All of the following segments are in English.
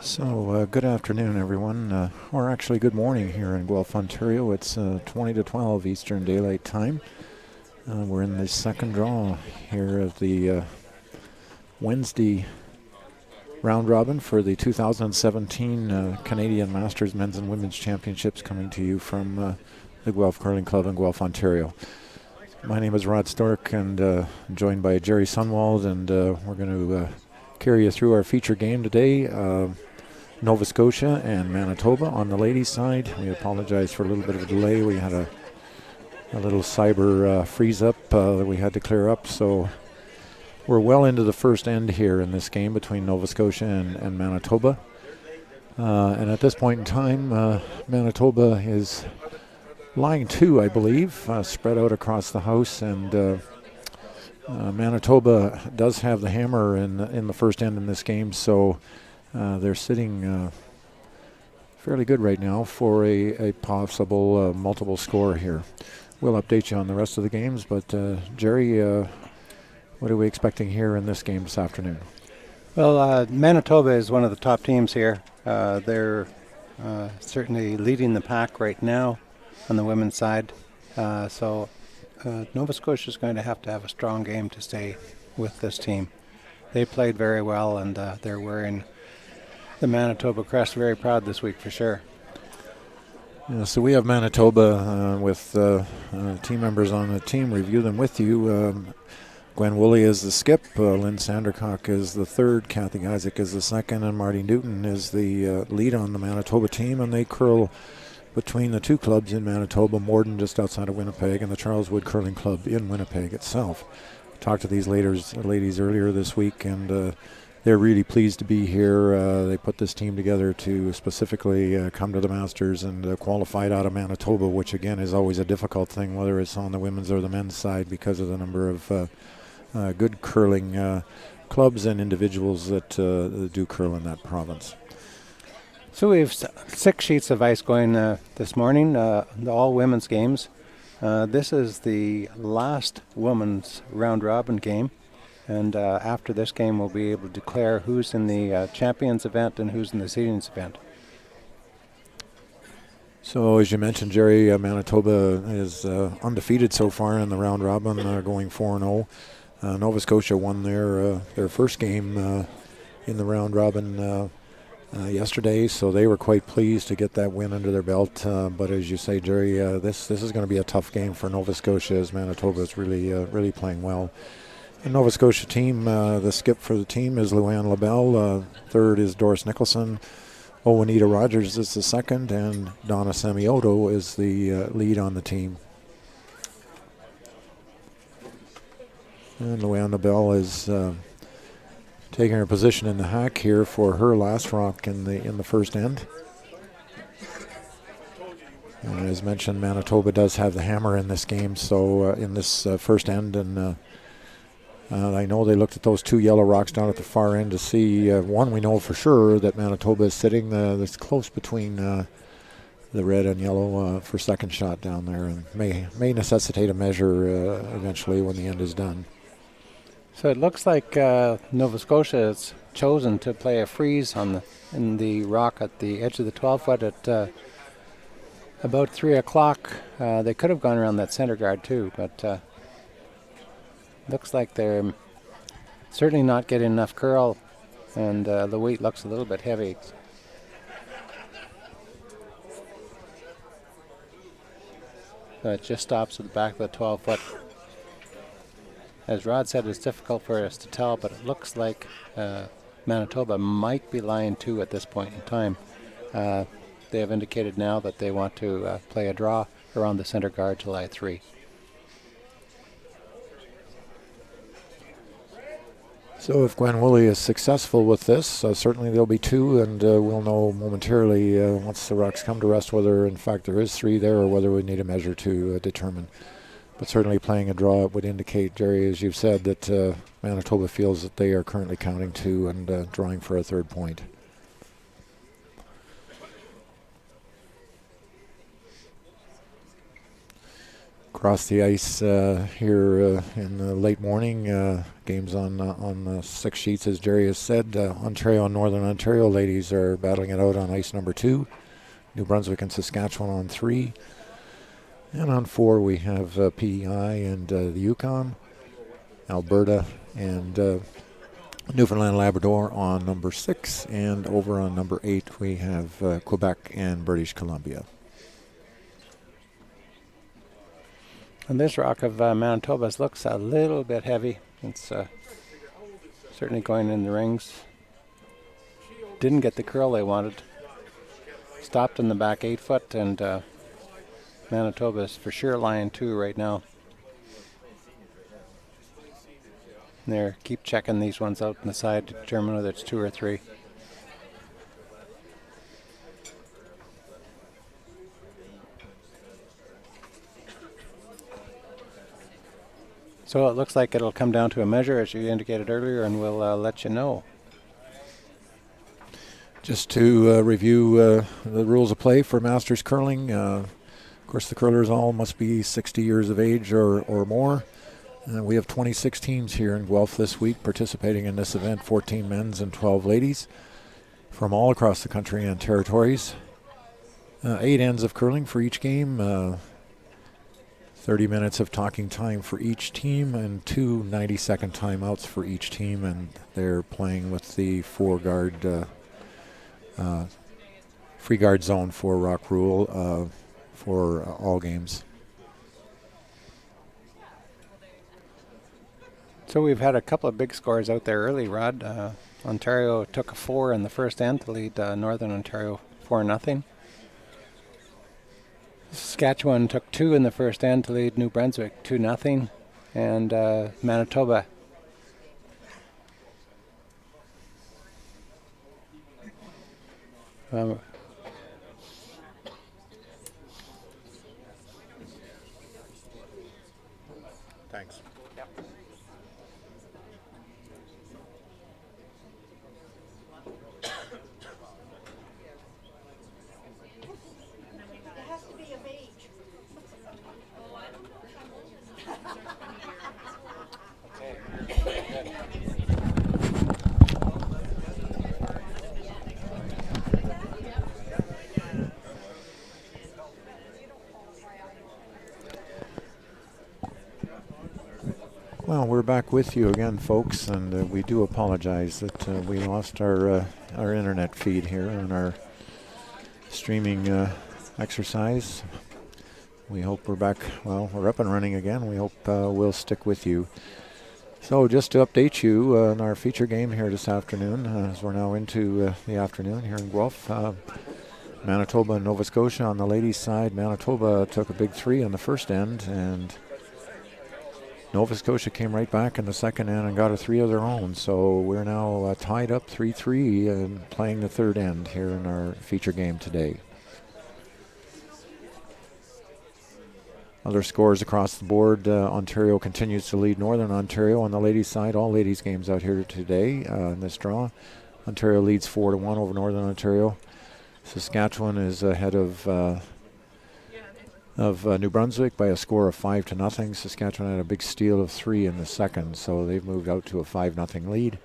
So, good afternoon, everyone. Or actually, good morning here in Guelph, Ontario. It's 20 to 12 Eastern Daylight Time. We're in the second draw here of the Wednesday round robin for the 2017 Canadian Masters Men's and Women's Championships, coming to you from the Guelph Curling Club in Guelph, Ontario. My name is Rod Stork, and I'm joined by Jerry Sunwald, and we're going to carry you through our feature game today. Nova Scotia and Manitoba on the ladies' side. We apologize for a little bit of a delay. We had a little cyber freeze-up that we had to clear up, so we're well into the first end here in this game between Nova Scotia and Manitoba. And at this point in time, Manitoba is lying 2, I believe, spread out across the house, and Manitoba does have the hammer in the first end in this game, so they're sitting fairly good right now for a possible multiple score here. We'll update you on the rest of the games, but Jerry, what are we expecting here in this game this afternoon? Well, Manitoba is one of the top teams here. They're certainly leading the pack right now on the women's side. So Nova Scotia is going to have a strong game to stay with this team. They played very well, and they're wearing the Manitoba crest very proud this week for sure. Yeah, so we have Manitoba with team members on the team review them with you. Gwen Wooley is the skip, Lynn Sandercock is the third, Kathy Isaac is the second, and Mardie Newton is the lead on the Manitoba team, and they curl between the two clubs in Manitoba, Morden just outside of Winnipeg, and the Charleswood Curling Club in Winnipeg itself. Talked to these ladies earlier this week, and they're really pleased to be here. They put this team together to specifically come to the Masters and qualified out of Manitoba, which again is always a difficult thing, whether it's on the women's or the men's side, because of the number of good curling clubs and individuals that do curl in that province. So we have 6 sheets of ice going this morning, all women's games. This is the last women's round-robin game. And after this game, we'll be able to declare who's in the champions event and who's in the seedings event. So as you mentioned, Jerry, Manitoba is undefeated so far in the round robin, going 4-0. Nova Scotia won their first game in the round robin yesterday, so they were quite pleased to get that win under their belt. But as you say, Jerry, this is going to be a tough game for Nova Scotia, as Manitoba is really playing well. The Nova Scotia team, the skip for the team is Louanne Labelle. Third is Doris Nicholson. Owenita Rogers is the second, and Donna Sameoto is the lead on the team. And Louanne Labelle is taking her position in the hack here for her last rock in the first end. And as mentioned, Manitoba does have the hammer in this game, so in this first end, and I know they looked at those 2 yellow rocks down at the far end to see, one, we know for sure that Manitoba is sitting this close between the red and yellow for second shot down there, and may necessitate a measure eventually when the end is done. So it looks like Nova Scotia has chosen to play a freeze in the rock at the edge of the 12-foot at about 3 o'clock. They could have gone around that center guard too, but looks like they're certainly not getting enough curl, and the weight looks a little bit heavy. So it just stops at the back of the 12-foot. As Rod said, it's difficult for us to tell, but it looks like Manitoba might be lying 2 at this point in time. They have indicated now that they want to play a draw around the center guard to lie 3. So if Gwen Wooley is successful with this, certainly there'll be 2, and we'll know momentarily once the rocks come to rest whether in fact there is 3 there or whether we need a measure to determine. But certainly playing a draw would indicate, Jerry, as you've said, that Manitoba feels that they are currently counting 2 and drawing for a third point. across the ice here in the late morning. Games on 6 sheets, as Jerry has said. Ontario and Northern Ontario ladies are battling it out on ice number 2. New Brunswick and Saskatchewan on 3. And on 4 we have PEI and the Yukon, Alberta and Newfoundland Labrador on number 6. And over on number 8 we have Quebec and British Columbia. And this rock of Manitoba's looks a little bit heavy. It's certainly going in the rings. Didn't get the curl they wanted. Stopped in the back 8 foot, and Manitoba's for sure lying 2 right now. There, keep checking these ones out on the side to determine whether it's 2 or 3. So it looks like it'll come down to a measure, as you indicated earlier, and we'll let you know. Just to review the rules of play for Masters curling. Of course, the curlers all must be 60 years of age or more. We have 26 teams here in Guelph this week participating in this event, 14 men's and 12 ladies from all across the country and territories. 8 ends of curling for each game. 30 minutes of talking time for each team and 2 90-second timeouts for each team, and they're playing with the 4-guard free guard zone 4 rock rule for all games. So we've had a couple of big scores out there early, Rod. Ontario took a 4 in the first end to lead Northern Ontario 4-0. Saskatchewan took 2 in the first end to lead New Brunswick 2-0. And Manitoba Thanks. Yep. It has to be of age. Well, we're back with you again, folks, and we do apologize that we lost our internet feed here on our streaming exercise. We hope we're back. Well, we're up and running again. We hope we'll stick with you. So just to update you on our feature game here this afternoon, as we're now into the afternoon here in Guelph. Manitoba and Nova Scotia on the ladies' side. Manitoba took a big 3 on the first end, and Nova Scotia came right back in the second end and got a 3 of their own. So we're now tied up 3-3 and playing the third end here in our feature game today. Other scores across the board. Ontario continues to lead Northern Ontario on the ladies' side. All ladies' games out here today in this draw. Ontario leads 4-1 over Northern Ontario. Saskatchewan is ahead of New Brunswick by a score of 5-0. Saskatchewan had a big steal of 3 in the second, so they've moved out to a 5-0 lead.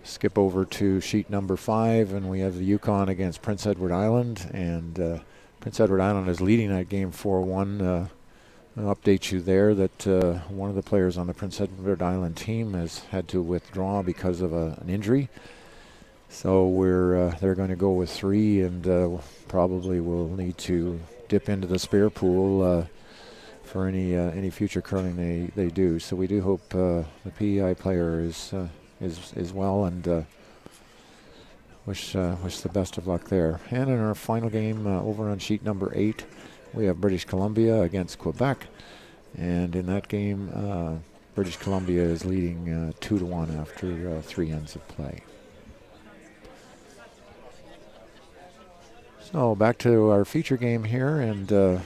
Skip over to sheet number 5, and we have the Yukon against Prince Edward Island, and Prince Edward Island is leading that game 4-1. I'll update you there that one of the players on the Prince Edward Island team has had to withdraw because of an injury. So they're going to go with 3, and probably will need to dip into the spare pool for any future curling they do. So we do hope the PEI player is well, and wish the best of luck there. And in our final game over on sheet number 8, we have British Columbia against Quebec, and in that game British Columbia is leading 2-1 after 3 ends of play. So back to our feature game here, and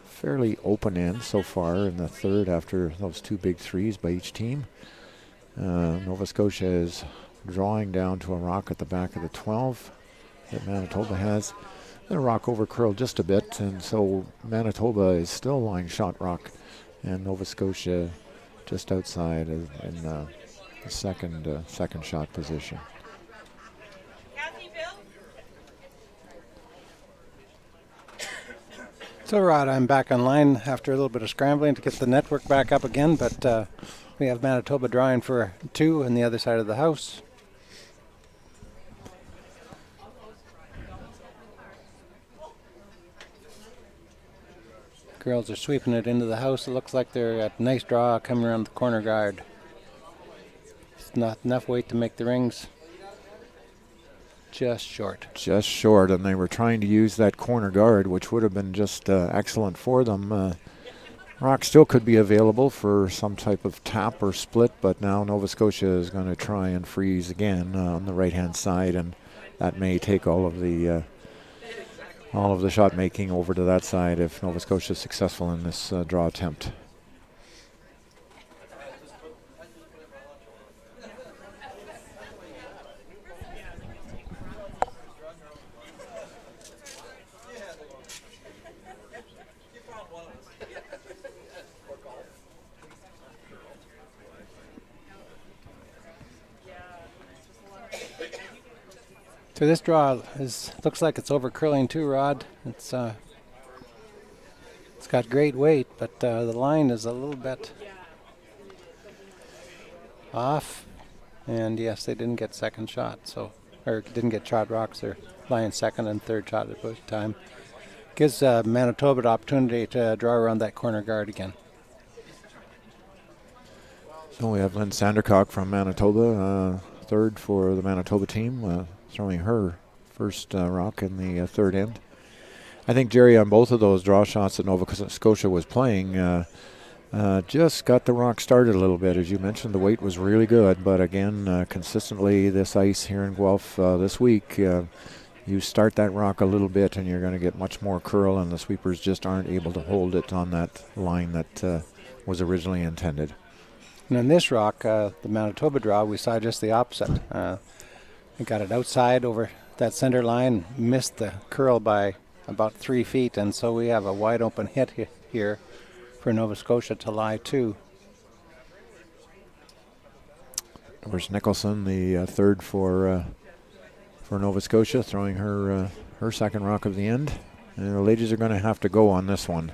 fairly open end so far in the third after those 2 big 3s by each team. Nova Scotia is drawing down to a rock at the back of the 12 that Manitoba has. the rock overcurled just a bit, and so Manitoba is still line shot rock, and Nova Scotia just outside in the second shot position. So Rod, I'm back online after a little bit of scrambling to get the network back up again, but we have Manitoba drawing for 2 on the other side of the house. Girls are sweeping it into the house. It looks like they're at a nice draw coming around the corner guard. It's not enough weight to make the rings. Just short. Just short, and they were trying to use that corner guard, which would have been just excellent for them. Rock still could be available for some type of tap or split, but now Nova Scotia is going to try and freeze again on the right-hand side, and that may take all of the shot making over to that side if Nova Scotia is successful in this draw attempt. So this draw looks like it's over curling too, Rod. It's got great weight, but the line is a little bit off. And yes, they didn't get second shot, or didn't get shot rocks. They're flying second and third shot at both time. Gives Manitoba the opportunity to draw around that corner guard again. So we have Lynn Sandercock from Manitoba, third for the Manitoba team, throwing her first rock in the third end. I think, Jerry, on both of those draw shots that Nova Scotia was playing, just got the rock started a little bit. As you mentioned, the weight was really good, but again, consistently this ice here in Guelph this week, you start that rock a little bit and you're going to get much more curl, and the sweepers just aren't able to hold it on that line that was originally intended. And in this rock, the Manitoba draw, we saw just the opposite. We got it outside over that center line, missed the curl by about 3 feet, and so we have a wide open hit here for Nova Scotia to lie to. There's Nicholson, the third for Nova Scotia, throwing her second rock of the end. And the ladies are going to have to go on this one.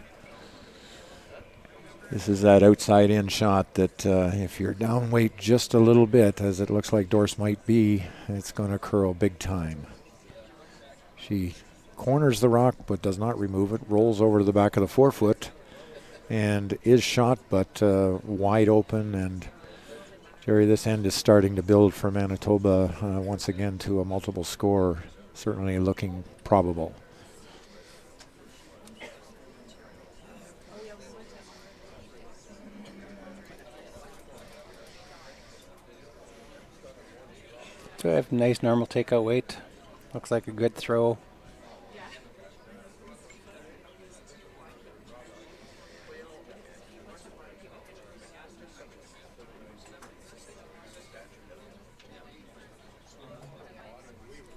This is that outside in shot that if you're down weight just a little bit, as it looks like Doris might be, it's going to curl big time. She corners the rock but does not remove it, rolls over to the back of the forefoot, and is shot but wide open. And Jerry, this end is starting to build for Manitoba once again to a multiple score, certainly looking probable. So I have nice normal takeout weight. Looks like a good throw.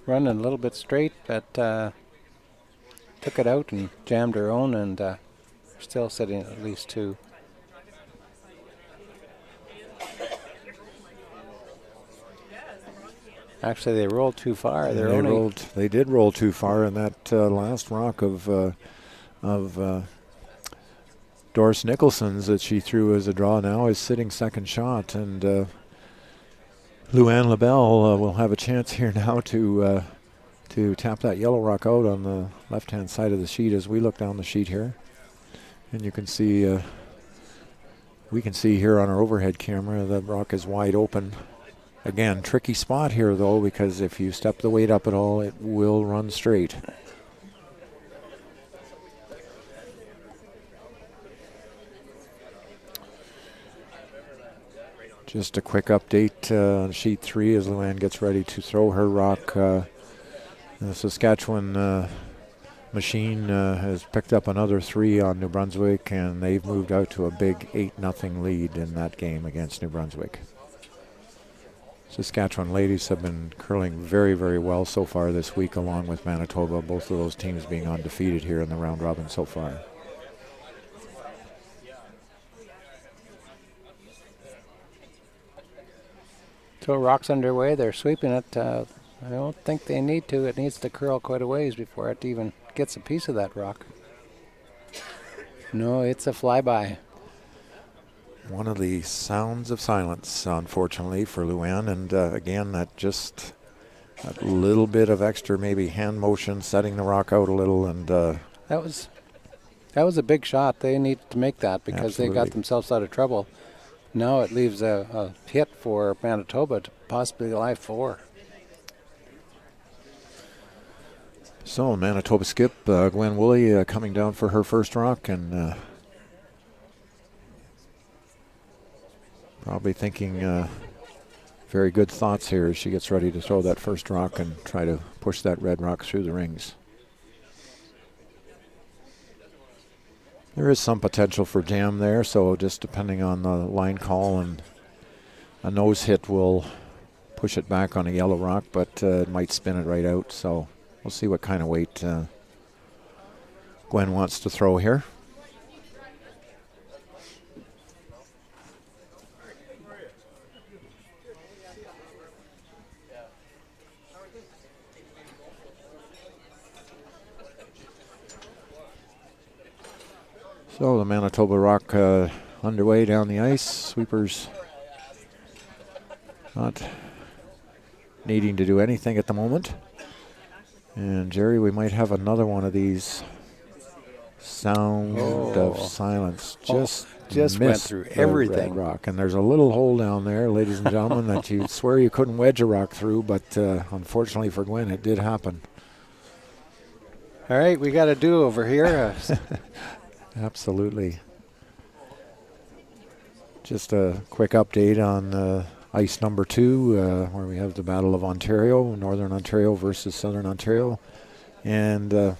Running a little bit straight, but took it out and jammed her own, and still sitting at least 2. Actually, they rolled too far. They did roll too far, and that last rock of Doris Nicholson's that she threw as a draw now is sitting second shot, and Louanne Labelle will have a chance here now to tap that yellow rock out on the left-hand side of the sheet as we look down the sheet here, and you can see we can see here on our overhead camera that rock is wide open. Again, tricky spot here, though, because if you step the weight up at all, it will run straight. Just a quick update on sheet 3 as Louanne gets ready to throw her rock. The Saskatchewan machine has picked up another 3 on New Brunswick, and they've moved out to a big 8-0 lead in that game against New Brunswick. Saskatchewan ladies have been curling very, very well so far this week, along with Manitoba, both of those teams being undefeated here in the round robin so far. So rock's underway. They're sweeping it. I don't think they need to. It needs to curl quite a ways before it even gets a piece of that rock. No, it's a flyby. One of the sounds of silence, unfortunately, for Louanne. And again, that just a little bit of extra maybe hand motion, setting the rock out a little. And that was a big shot. They needed to make that because Absolutely. they got themselves out of trouble. Now it leaves a hit for Manitoba to possibly lie 4. So Manitoba skip, Gwen Wooley coming down for her first rock, and probably thinking very good thoughts here as she gets ready to throw that first rock and try to push that red rock through the rings. There is some potential for jam there, so just depending on the line call, and a nose hit will push it back on a yellow rock, but it might spin it right out. So we'll see what kind of weight Gwen wants to throw here. So the Manitoba rock underway down the ice. Sweepers not needing to do anything at the moment. And Jerry, we might have another one of these sound of silence. Just went through everything. Red rock. And there's a little hole down there, ladies and gentlemen, that you'd swear you couldn't wedge a rock through, but unfortunately for Gwen, it did happen. All right, we got a do-over here. Absolutely. Just a quick update on ice number 2, where we have the Battle of Ontario, Northern Ontario versus Southern Ontario. And the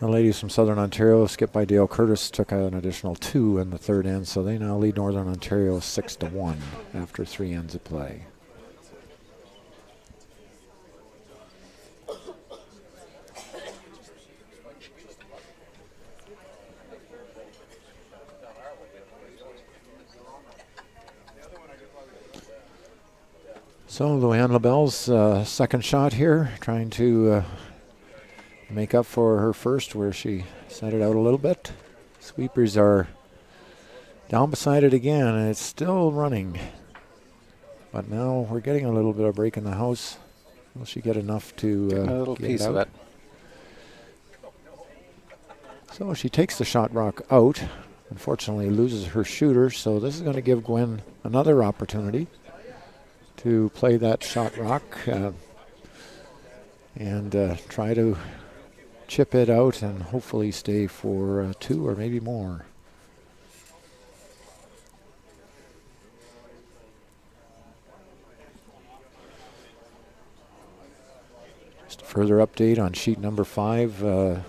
ladies from Southern Ontario, skipped by Dale Curtis, took an additional 2 in the third end, so they now lead Northern Ontario 6-1 after 3 ends of play. So Louanne Labelle's second shot here, trying to make up for her first, where she set it out a little bit. Sweepers are down beside it again, and it's still running. But now we're getting a little bit of break in the house. Will she get enough to a little get piece it of out? it? So she takes the shot rock out. Unfortunately, loses her shooter, so this is going to give Gwen another opportunity to play that shot rock and try to chip it out and hopefully stay for 2 or maybe more. Just a further update on sheet number 5, where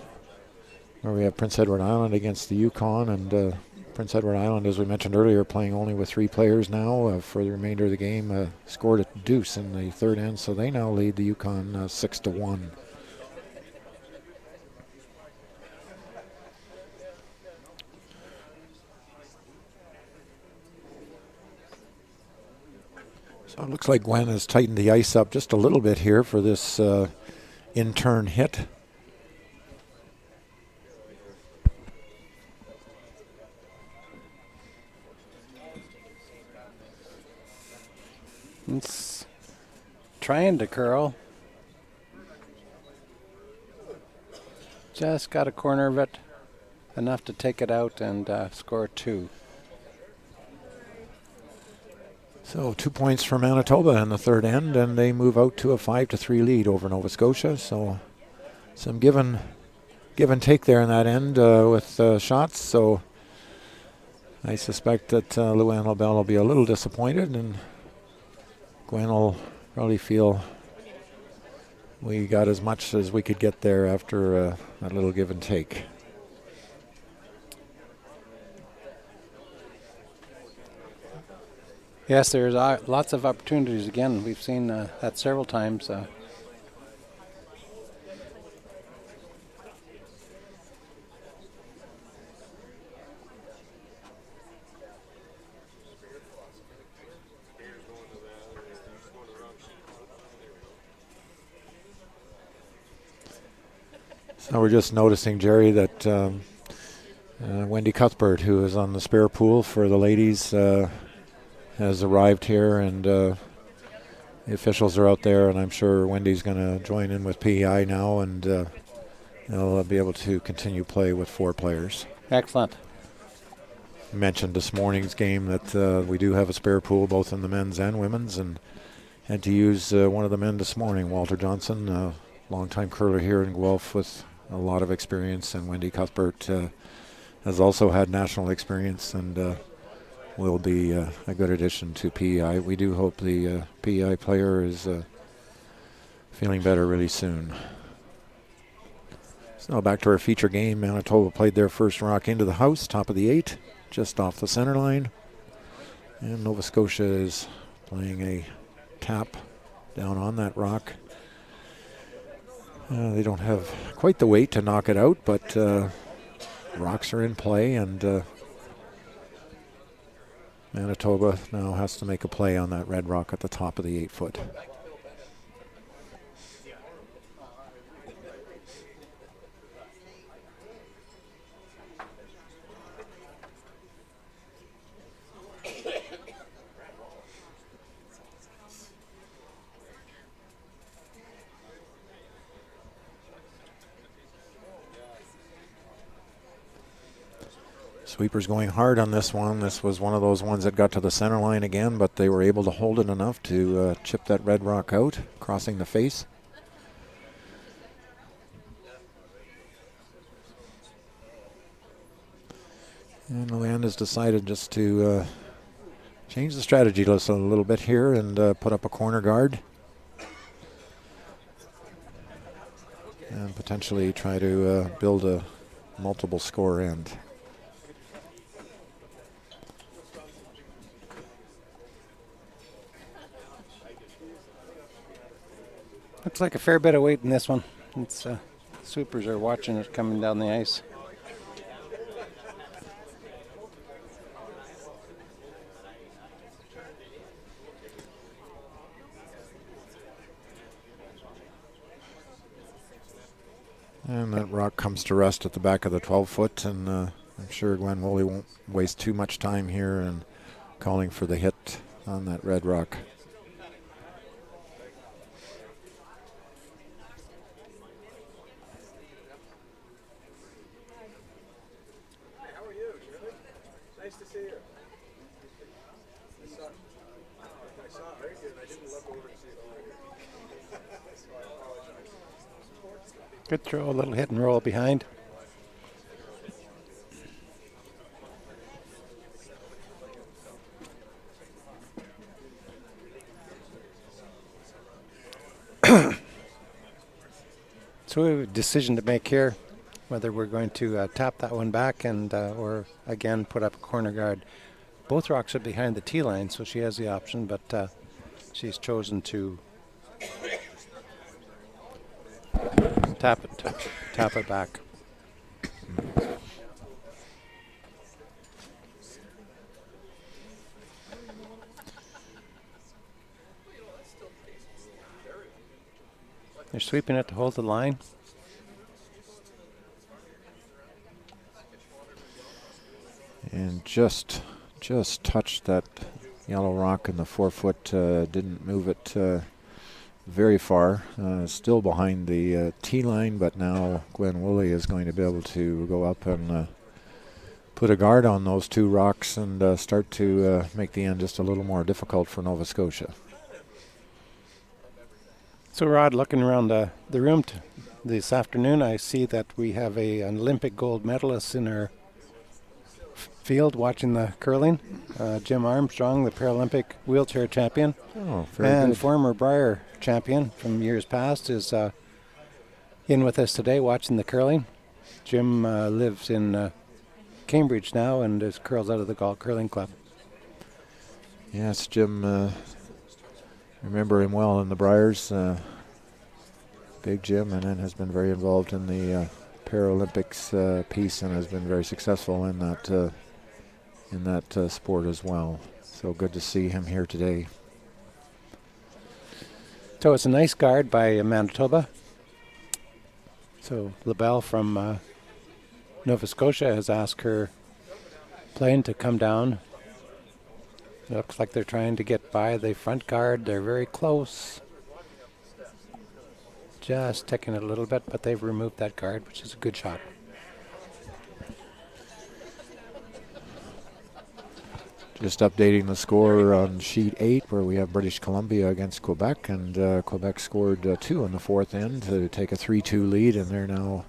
we have Prince Edward Island against the Yukon, and Prince Edward Island, as we mentioned earlier, playing only with 3 players now for the remainder of the game, scored a deuce in the third end, so they now lead the Yukon 6-1. So it looks like Gwen has tightened the ice up just a little bit here for this in-turn hit. It's trying to curl. Just got a corner of it, enough to take it out and score 2. So 2 points for Manitoba in the third end, and they move out to a 5-3 lead over Nova Scotia. So some give and take there in that end with shots. So I suspect that Louanne Labelle will be a little disappointed, and Gwen will probably feel we got as much as we could get there after that little give and take. Yes, there's lots of opportunities. Again, we've seen that several times. So we're just noticing, Jerry, that Wendy Cuthbert, who is on the spare pool for the ladies, has arrived here, and the officials are out there, and I'm sure Wendy's going to join in with PEI now, and they'll be able to continue play with 4 players. Excellent. Mentioned this morning's game that we do have a spare pool both in the men's and women's, and had to use one of the men this morning, Walter Johnson, a longtime curler here in Guelph with a lot of experience, and Wendy Cuthbert has also had national experience and will be a good addition to PEI. We do hope the PEI player is feeling better really soon. So back to our feature game. Manitoba played their first rock into the house, top of the 8, just off the center line. And Nova Scotia is playing a tap down on that rock. They don't have quite the weight to knock it out, but rocks are in play, and Manitoba now has to make a play on that red rock at the top of the 8 foot. Sweepers going hard on this one. This was one of those ones that got to the center line again, but they were able to hold it enough to chip that red rock out, crossing the face. And Louanne has decided just to change the strategy just a little bit here and put up a corner guard. And potentially try to build a multiple score end. Looks like a fair bit of weight in this one. It's Sweepers are watching it coming down the ice. And that rock comes to rest at the back of the 12 foot, and I'm sure Gwen Wooley won't waste too much time here and calling for the hit on that red rock. Good throw, a little hit and roll behind. So we have a decision to make here, whether we're going to tap that one back and or again put up a corner guard. Both rocks are behind the tee line, so she has the option, but she's chosen to tap it back. They're sweeping it to hold the line. And just touched that yellow rock in the 4 foot, didn't move it very far, still behind the tee line, but now Gwen Wooley is going to be able to go up and put a guard on those 2 rocks and start to make the end just a little more difficult for Nova Scotia. So Rod, looking around the room this afternoon, I see that we have an Olympic gold medalist in our field watching the curling. Jim Armstrong, the Paralympic wheelchair champion, and good. Former Brier champion from years past, is in with us today watching the curling. Jim lives in Cambridge now and is curls out of the Galt Curling Club. Yes, Jim, remember him well in the Briars. Big Jim, and then has been very involved in the Paralympics piece and has been very successful in that sport as well. So good to see him here today. So it's a nice guard by Manitoba. So Labelle from Nova Scotia has asked her plane to come down. It looks like they're trying to get by the front guard. They're very close. Just ticking it a little bit, but they've removed that guard, which is a good shot. Just updating the score on sheet 8, where we have British Columbia against Quebec, and Quebec scored 2 in the fourth end to take a 3-2 lead, and they're now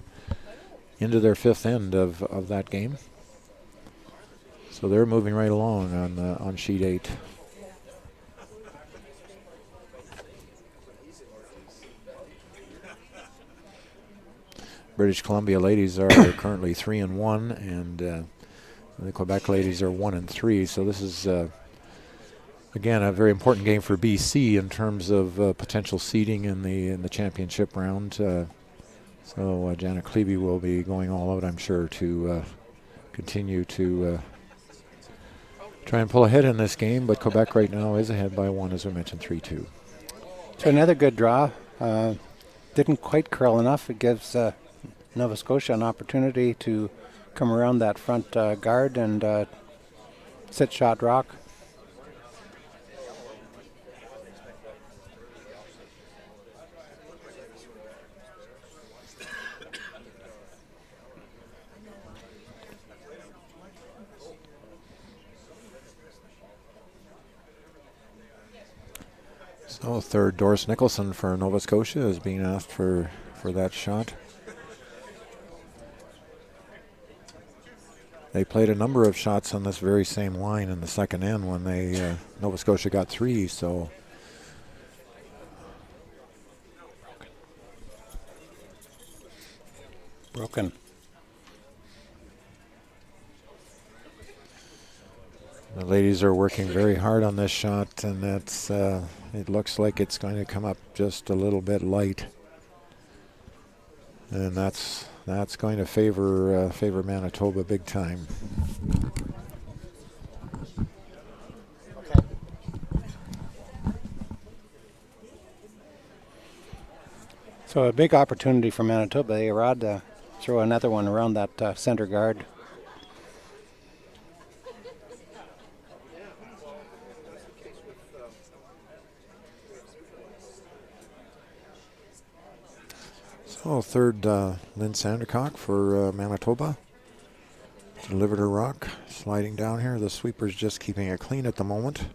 into their fifth end of that game. So they're moving right along on sheet 8. British Columbia ladies are currently 3-1, and the Quebec ladies are 1-3. So this is again a very important game for BC in terms of potential seeding in the championship round. So Janet Klebe will be going all out, I'm sure, to continue to try and pull ahead in this game. But Quebec right now is ahead by 1, as we mentioned, 3-2. So another good draw. Didn't quite curl enough. It gives Nova Scotia an opportunity to come around that front guard and sit shot rock. So third, Doris Nicholson for Nova Scotia is being asked for that shot. They played a number of shots on this very same line in the second end when Nova Scotia got 3. So broken. The ladies are working very hard on this shot, and that's it looks like it's going to come up just a little bit light, and that's going to favor Manitoba big time. So a big opportunity for Manitoba. They allowed to throw another one around that center guard. So third, Lynn Sandercock for Manitoba. Delivered her rock, sliding down here. The sweeper's just keeping it clean at the moment.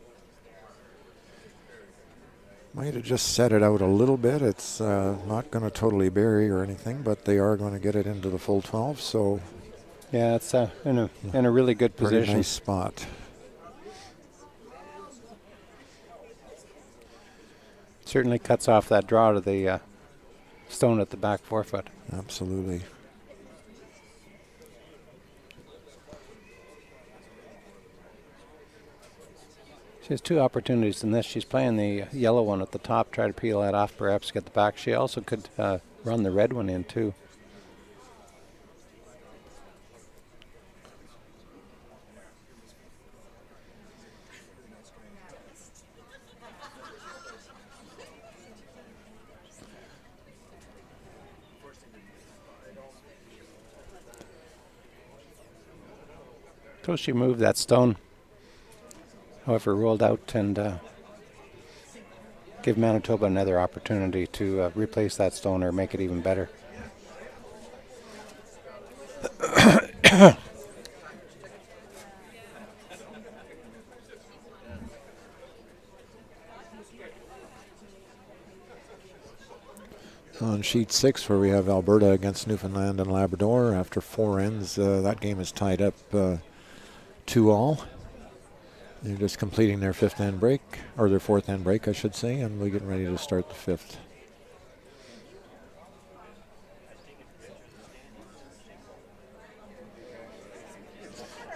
Might have just set it out a little bit. It's not going to totally bury or anything, but they are going to get it into the full 12. So yeah, it's in a really good pretty position. nice spot. Certainly cuts off that draw to the stone at the back forefoot. Absolutely. She has two opportunities in this. She's playing the yellow one at the top, try to peel that off, perhaps get the back. She also could run the red one in too. So she moved that stone, however, rolled out and give Manitoba another opportunity to replace that stone or make it even better. On sheet 6, where we have Alberta against Newfoundland and Labrador, after 4 ends, that game is tied up 2-2. They're just completing their fifth end break, or their fourth end break, I should say, and we're getting ready to start the fifth.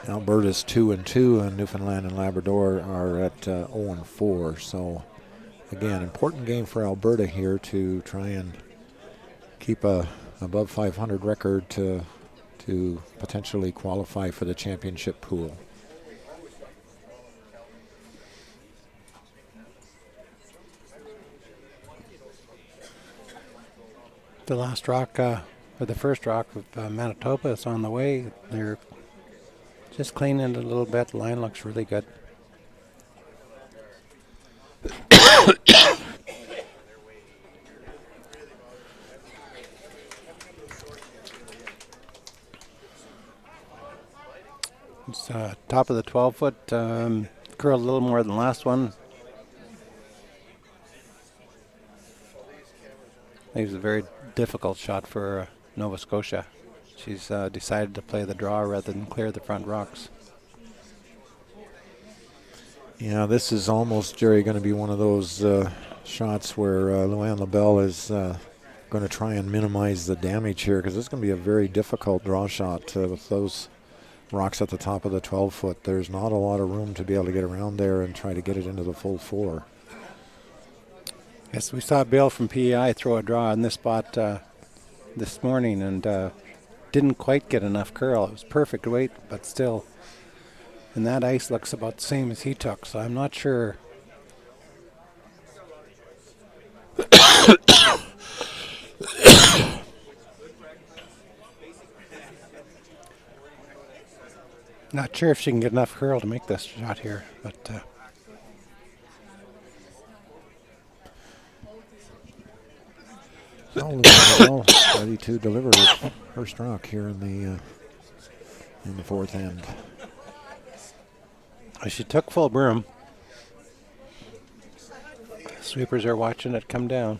Alberta's 2-2, and Newfoundland and Labrador are at 0-4. So again, important game for Alberta here to try and keep a above 500 record to potentially qualify for the championship pool. The last rock, or the first rock of Manitoba is on the way. They're just cleaning it a little bit. The line looks really good. It's top of the 12-foot, curled a little more than the last one. I think it was a very difficult shot for Nova Scotia. She's decided to play the draw rather than clear the front rocks. Yeah, this is almost, Jerry, going to be one of those shots where Louanne Labelle is going to try and minimize the damage here, because it's going to be a very difficult draw shot with those rocks at the top of the 12-foot. There's not a lot of room to be able to get around there and try to get it into the full four. Yes, we saw Bill from PEI throw a draw in this spot this morning and didn't quite get enough curl. It was perfect weight, but still. And that ice looks about the same as he took, so I'm not sure. Not sure if she can get enough curl to make this shot here, but ready to deliver her first rock here in the fourth end. She took full broom. Sweepers are watching it come down.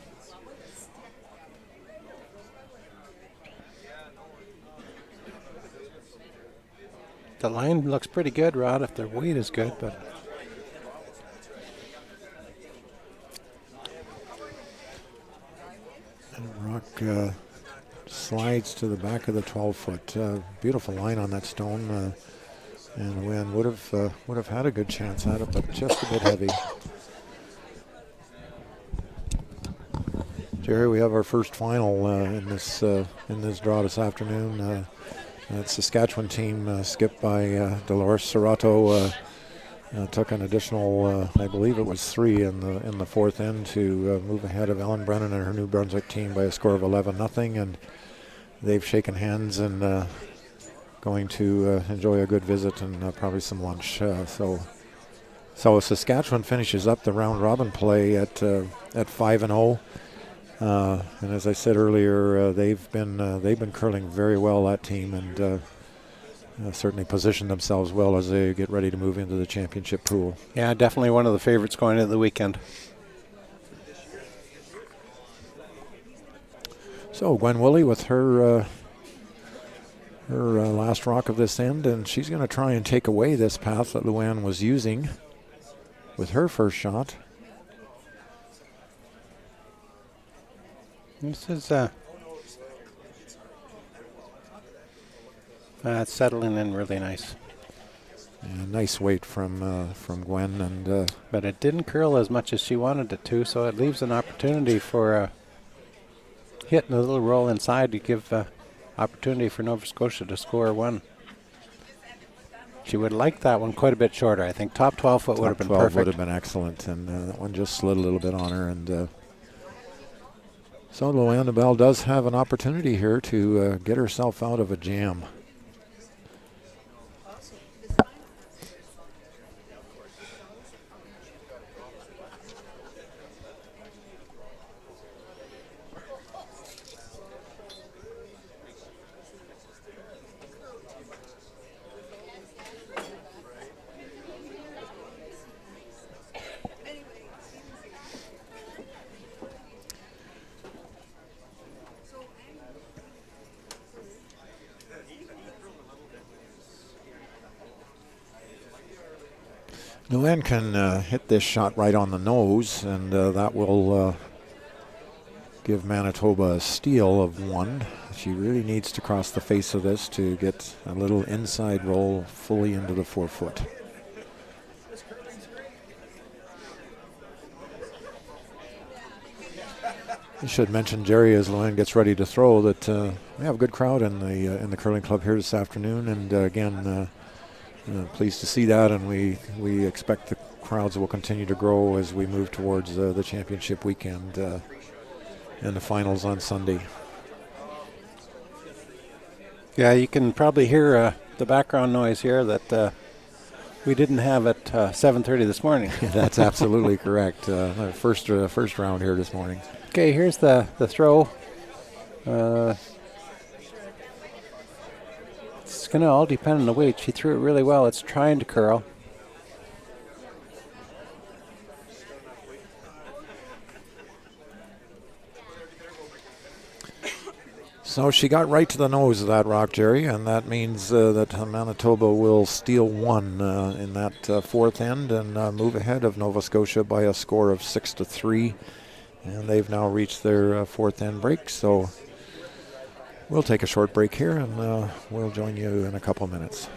The line looks pretty good, Rod, if their weight is good, but and rock slides to the back of the 12-foot. Beautiful line on that stone, and Gwen would have had a good chance at it, but just a bit heavy. Jerry, we have our first final in this draw this afternoon. That Saskatchewan team, skipped by Doris Sameoto, took an additional, I believe it was 3 in the fourth end to move ahead of Ellen Brennan and her New Brunswick team by a score of 11-0, and they've shaken hands and going to enjoy a good visit and probably some lunch. So Saskatchewan finishes up the round robin play at 5-0. And as I said earlier, they've been curling very well, that team, and certainly positioned themselves well as they get ready to move into the championship pool. yeah, definitely one of the favorites going into the weekend. So Gwen Wooley with her last rock of this end, and she's going to try and take away this path that Louanne was using with her first shot. This is it's settling in really nice. Yeah, nice weight from Gwen, and But it didn't curl as much as she wanted it to, so it leaves an opportunity for hitting a little roll inside to give opportunity for Nova Scotia to score one. She would like that one quite a bit shorter. I think top 12-foot would have been 12 perfect. would have been excellent, and that one just slid a little bit on her, and so Louanne Labelle does have an opportunity here to get herself out of a jam. Lynn can hit this shot right on the nose, and that will give Manitoba a steal of 1. She really needs to cross the face of this to get a little inside roll fully into the 4-foot. I should mention, Jerry, as Louanne gets ready to throw, that we have a good crowd in the curling club here this afternoon, and again, pleased to see that, and we expect the crowds will continue to grow as we move towards the championship weekend and the finals on Sunday. Yeah, you can probably hear the background noise here that we didn't have at 7:30 this morning. That's absolutely correct. First round here this morning. Okay, here's the throw. It's going to all depend on the weight. She threw it really well. It's trying to curl. So she got right to the nose of that rock, Jerry, and that means that Manitoba will steal 1 in that fourth end and move ahead of Nova Scotia by a score of 6-3. And they've now reached their fourth end break, so we'll take a short break here, and we'll join you in a couple minutes.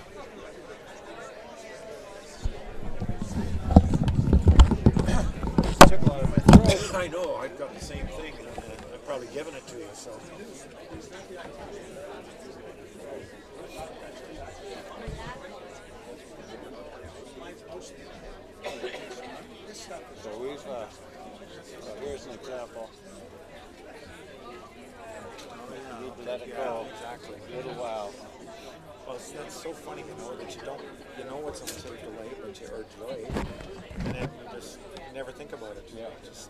Took a lot of my throat. I know, I've got the same thing, and I've probably given it to you, so. Here's an example. You need to let it go. Exactly. A little while. Well, that's so funny, that you don't, what's on the delay, but or delay, and then you just never think about it. Yeah. Just.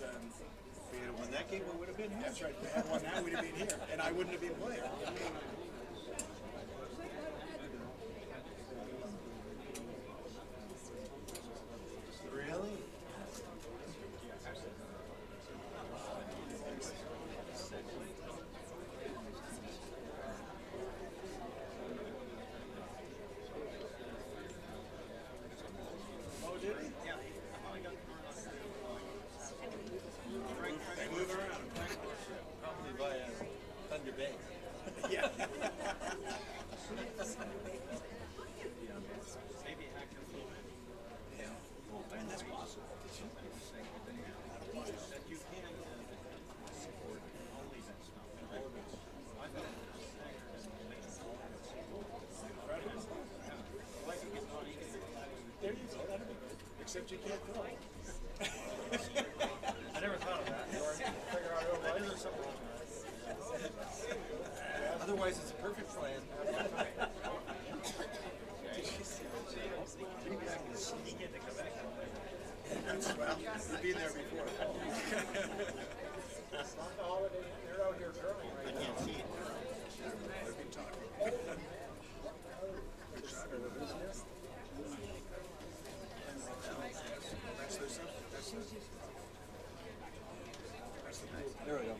If we had won that game, we would have been here. That's right. If we had won that, we'd have been here, and I wouldn't have been playing. Really? Oh, did he? Yeah. They move around. Probably by Thunder Bay. Yeah. Maybe Hacker flew in. Yeah. Well, and that's possible. That you can support only that stuff. There you go. That'd be good. Except you can't throw. I never thought of that. Figure out I knew there was something wrong with that. Otherwise, it's a perfect plan. Sneak in to come back. Well, you've been there before. It's not the holiday. They're out here curling right now. I can't see it. They've been talking. Good shot of the business. There we go.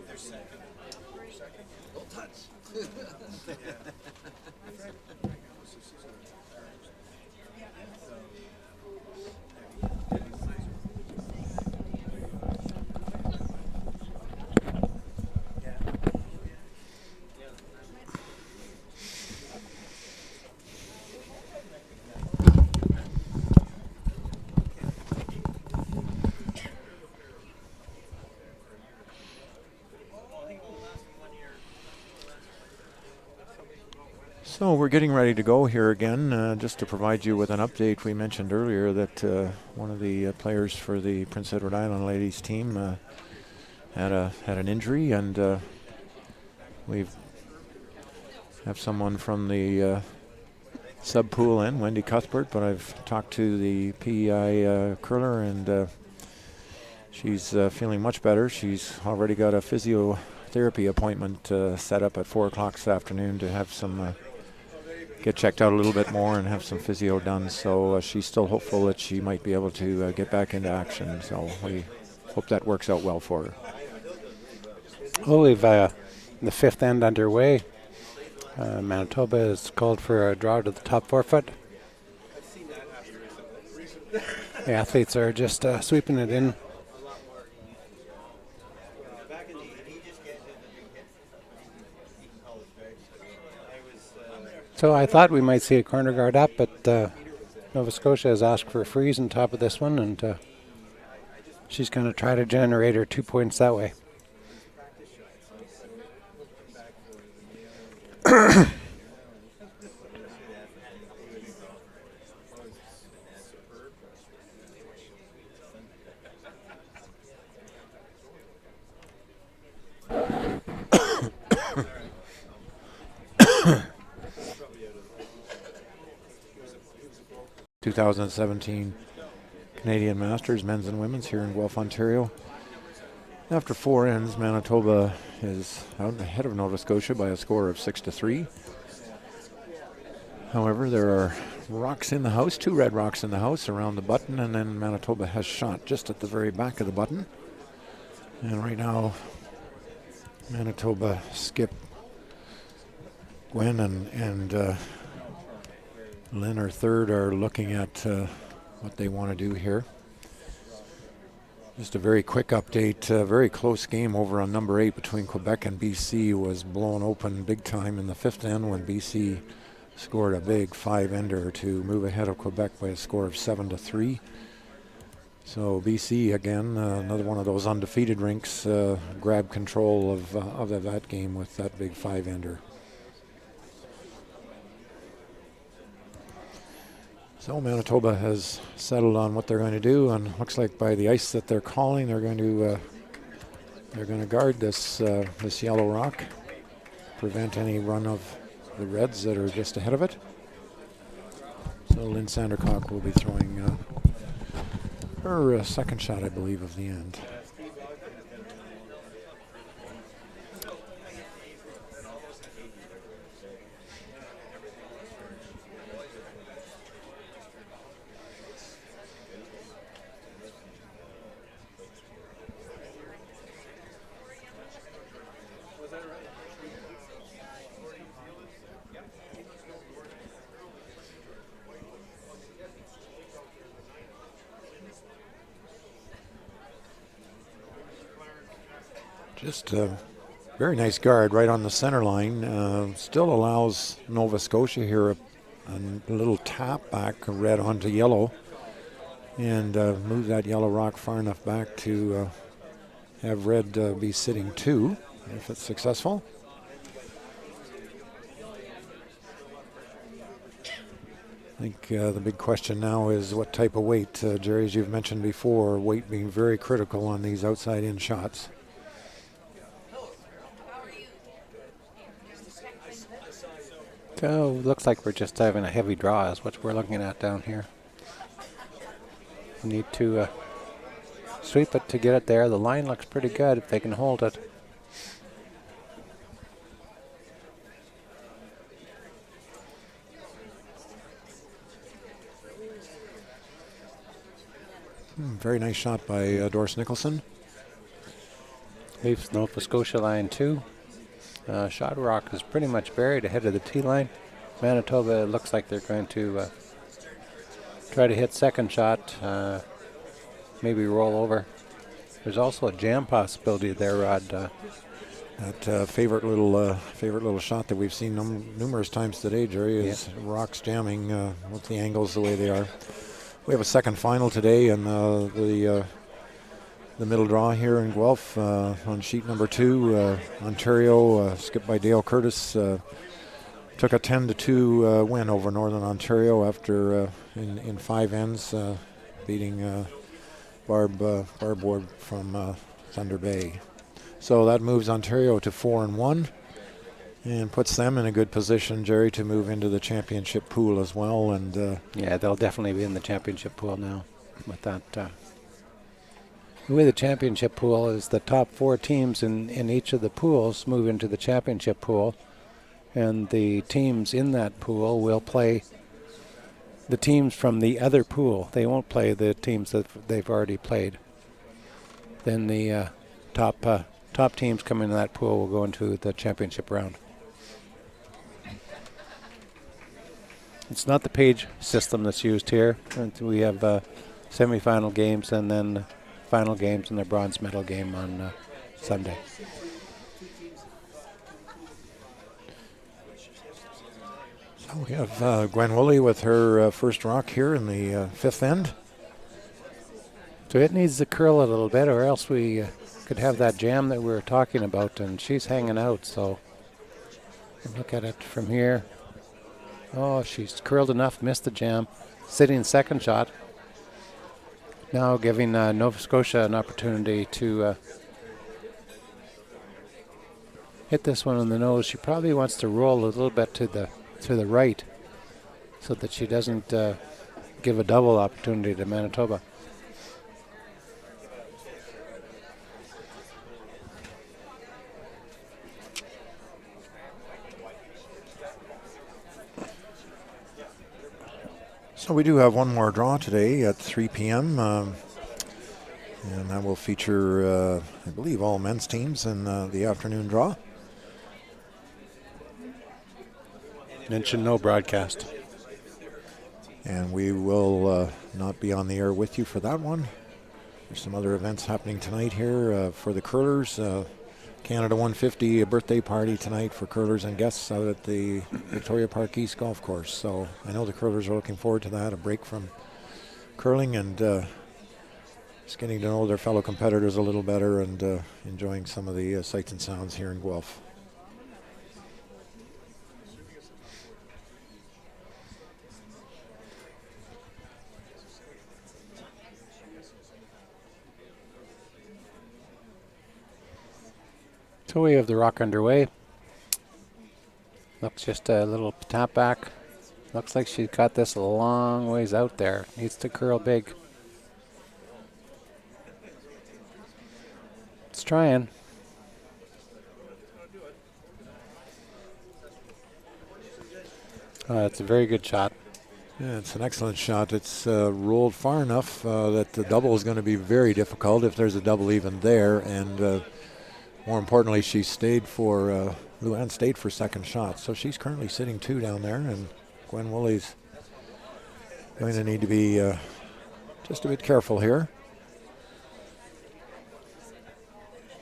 They're second. Don't touch. Yeah. 'So we're getting ready to go here again. Just to provide you with an update, we mentioned earlier that one of the players for the Prince Edward Island ladies team had an injury, and we have someone from the sub pool in, Wendy Cuthbert, but I've talked to the PEI curler, and she's feeling much better. She's already got a physiotherapy appointment set up at 4 o'clock this afternoon to have some get checked out a little bit more and have some physio done. So she's still hopeful that she might be able to get back into action. So we hope that works out well for her. Well, we've the fifth end underway. Manitoba is called for a draw to the top forefoot. The athletes are just sweeping it in. So I thought we might see a corner guard up, but Nova Scotia has asked for a freeze on top of this one, and she's going to try to generate her 2 points that way. (2017) Canadian Masters, men's and women's, here in Guelph, Ontario. After 4 ends, Manitoba is out ahead of Nova Scotia by a score of 6-3. However, there are rocks in the house, 2 red rocks in the house around the button, and then Manitoba has shot just at the very back of the button. And right now, Manitoba skip Gwen and Lynn, our third, are looking at what they want to do here. Just a very quick update. Very close game over on number 8 between Quebec and BC was blown open big time in the 5th end when BC scored a big 5-ender to move ahead of Quebec by a score of 7-3. So BC again, another one of those undefeated rinks, grabbed control of that game with that big 5-ender. So Manitoba has settled on what they're going to do, and looks like by the ice that they're calling, they're going to They're going to guard this this yellow rock, prevent any run of the reds that are just ahead of it. So Lynn Sandercock will be throwing her second shot, I believe, of the end. Just a very nice guard right on the center line. Still allows Nova Scotia here a little tap back, red onto yellow, and move that yellow rock far enough back to have red be sitting 2 if it's successful. I think the big question now is what type of weight. Jerry, as you've mentioned before, weight being very critical on these outside-in shots. So looks like we're just having a heavy draw is what we're looking at down here. We need to sweep it to get it there. The line looks pretty good if they can hold it. Very nice shot by Doris Nicholson. Leaves Nova Scotia line 2. Shot rock is pretty much buried ahead of the tee line. Manitoba looks like they're going to try to hit second shot, maybe roll over. There's also a jam possibility there, Rod. That favorite little shot that we've seen numerous times today, Jerry, is rocks jamming with the angles the way they are. We have a second final today, and the middle draw here in Guelph on sheet number 2. Ontario, skipped by Dale Curtis, took a 10-2 win over Northern Ontario after in 5 ends, beating Barb Ward from Thunder Bay. So that moves Ontario to 4-1 and puts them in a good position, Jerry, to move into the championship pool as well. And yeah, they'll definitely be in the championship pool now with that. The way the championship pool is, the top 4 teams in each of the pools move into the championship pool, and the teams in that pool will play the teams from the other pool. They won't play the teams that they've already played. Then the top teams coming into that pool will go into the championship round. It's not the page system that's used here. We have semifinal games and then final games and the bronze medal game on Sunday. So we have Gwen Wooley with her first rock here in the 5th end. So it needs to curl a little bit, or else we could have that jam that we were talking about, and she's hanging out. So look at it from here. Oh, she's curled enough, missed the jam. Sitting second shot. Now giving Nova Scotia an opportunity to hit this one on the nose. She probably wants to roll a little bit to the right so that she doesn't give a double opportunity to Manitoba. So we do have one more draw today at 3 p.m. And that will feature, I believe, all men's teams in the afternoon draw. Mention no broadcast. And we will not be on the air with you for that one. There's some other events happening tonight here for the curlers. Canada 150, a birthday party tonight for curlers and guests out at the Victoria Park East Golf Course. So I know the curlers are looking forward to that, a break from curling and just getting to know their fellow competitors a little better and enjoying some of the sights and sounds here in Guelph. So we have the rock underway. Looks just a little tap back. Looks like she's got this a long ways out there. Needs to curl big. It's trying. It's a very good shot. Yeah, it's an excellent shot. It's rolled far enough that the double is going to be very difficult if there's a double even there. And more importantly, she stayed for, Louanne stayed for second shot. So she's currently sitting 2 down there, and Gwen Wooley's going to need to be just a bit careful here.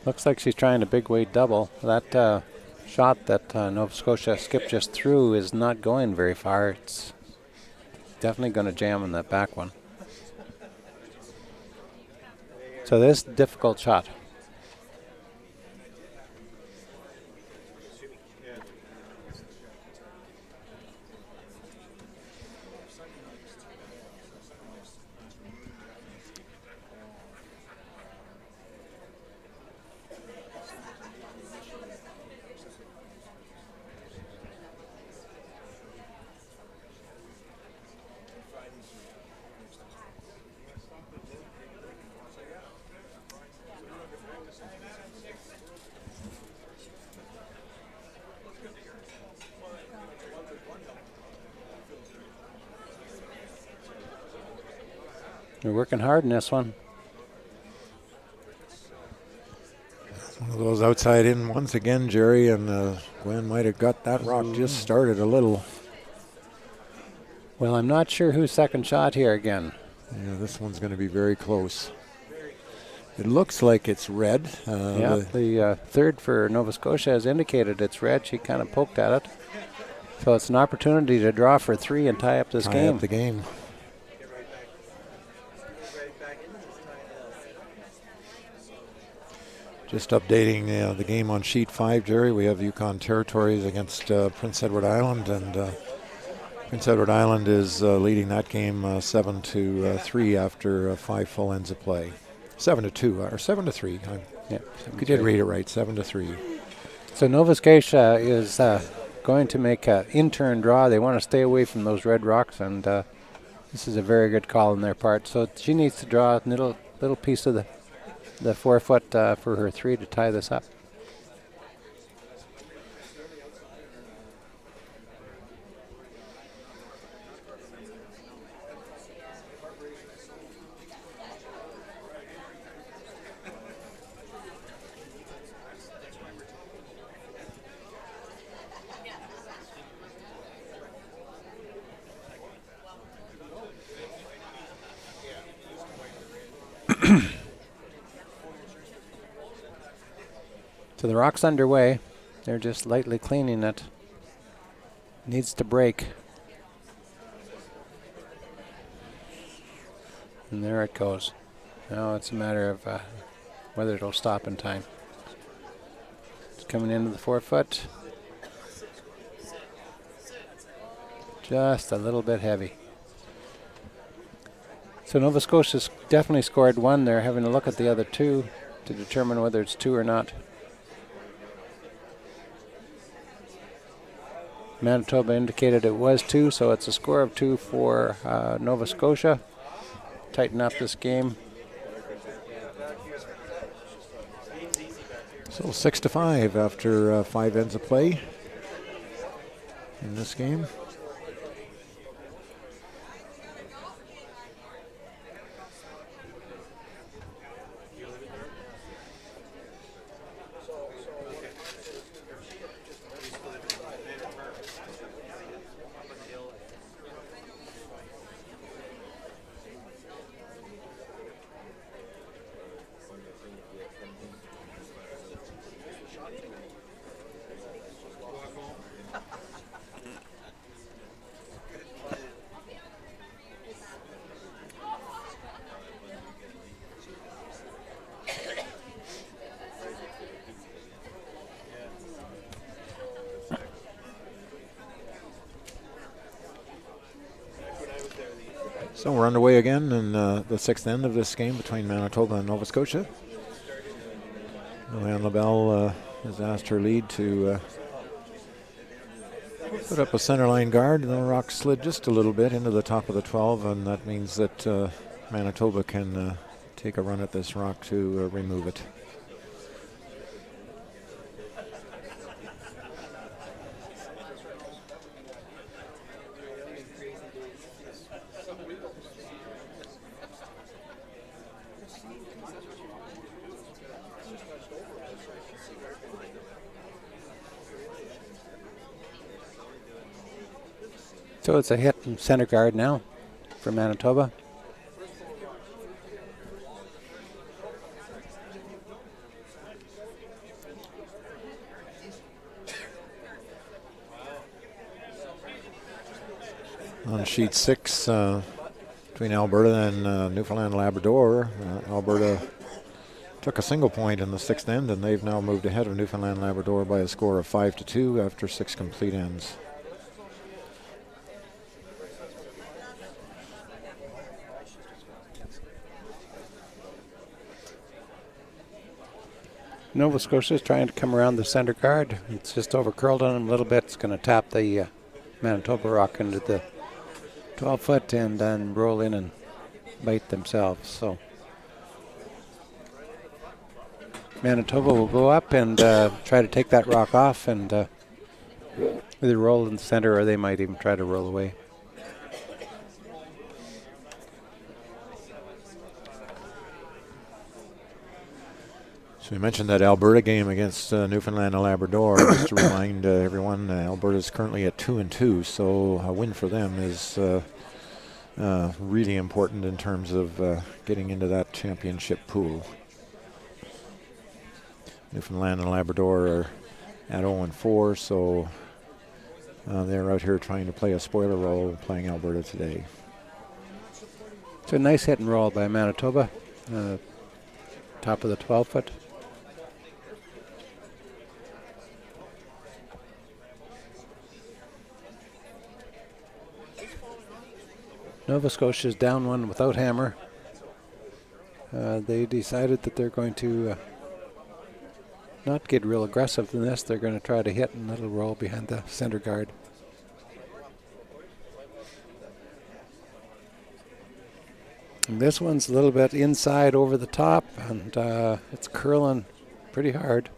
Looks like she's trying a big weight double. That shot that Nova Scotia skipped just through is not going very far. It's definitely going to jam on that back one. So this is a difficult shot. You're working hard in this one. One of those outside in once again, Jerry, and Gwen might have got that rock just started a little. Well, I'm not sure who's second shot here again. Yeah, this one's going to be very close. It looks like it's red. The third for Nova Scotia has indicated it's red. She kind of poked at it. So it's an opportunity to draw for 3 and tie up this game. Tie up the game. Just updating the game on sheet 5, Jerry. We have Yukon Territories against Prince Edward Island, and Prince Edward Island is leading that game 7-3 after 5 full ends of play. 7-2 or 7-3. Yeah, you did read it right. 7-3. So Nova Scotia is going to make an in-turn draw. They want to stay away from those red rocks, and this is a very good call on their part. So she needs to draw a little piece of the 4 foot for her 3 to tie this up. So the rock's underway. They're just lightly cleaning it. Needs to break. And there it goes. Now it's a matter of whether it'll stop in time. It's coming into the 4 foot. Just a little bit heavy. So Nova Scotia's definitely scored 1. They're having a look at the other 2 to determine whether it's 2 or not. Manitoba indicated it was 2, so it's a score of 2 for Nova Scotia. Tighten up this game. So 6-5 after 5 ends of play in this game. So we're underway again in the 6th end of this game between Manitoba and Nova Scotia. Louanne Labelle has asked her lead to put up a centerline guard, and the rock slid just a little bit into the top of the 12, and that means that Manitoba can take a run at this rock to remove it. So it's a hit in center guard now for Manitoba. On sheet 6, between Alberta and Newfoundland Labrador, Alberta took a single point in the 6th end, and they've now moved ahead of Newfoundland Labrador by a score of 5-2 after 6 complete ends. Nova Scotia is trying to come around the center guard. It's just over curled on him a little bit. It's going to tap the Manitoba rock into the 12-foot and then roll in and bite themselves. So Manitoba will go up and try to take that rock off and either roll in the center or they might even try to roll away. So we mentioned that Alberta game against Newfoundland and Labrador. Just to remind everyone, Alberta is currently at 2-2, so a win for them is really important in terms of getting into that championship pool. Newfoundland and Labrador are at 0-4, so they're out here trying to play a spoiler role, playing Alberta today. It's a nice hit and roll by Manitoba, top of the 12-foot. Nova Scotia is down one without hammer. They decided that they're going to not get real aggressive in this. They're going to try to hit and let it roll behind the center guard. And this one's a little bit inside over the top, and it's curling pretty hard.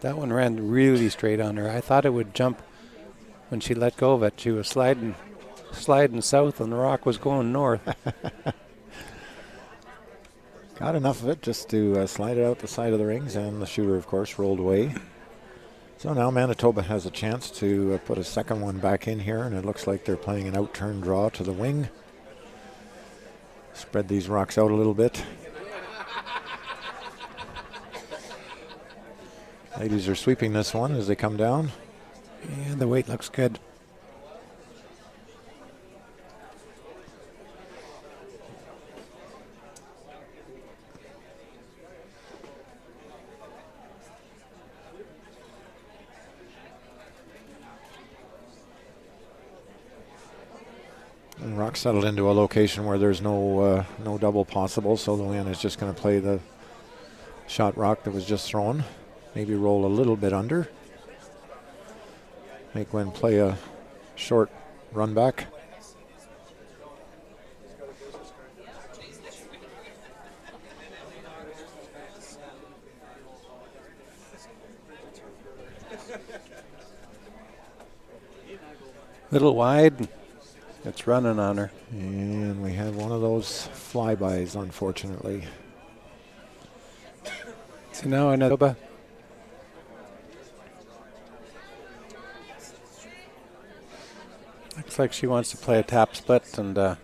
That one ran really straight on her. I thought it would jump when she let go of it. She was sliding south and the rock was going north. Got enough of it just to slide it out the side of the rings, and the shooter, of course, rolled away. So now Manitoba has a chance to put a second one back in here, and it looks like they're playing an out-turn draw to the wing. Spread these rocks out a little bit. Ladies are sweeping this one as they come down. Yeah, the weight looks good. And rock settled into a location where there's no double possible, so Louanne is just going to play the shot rock that was just thrown. Maybe roll a little bit under. Make Gwen play a short run back. Little wide. It's running on her. And we had one of those flybys, unfortunately. So now Manitoba. Looks like she wants to play a tap split and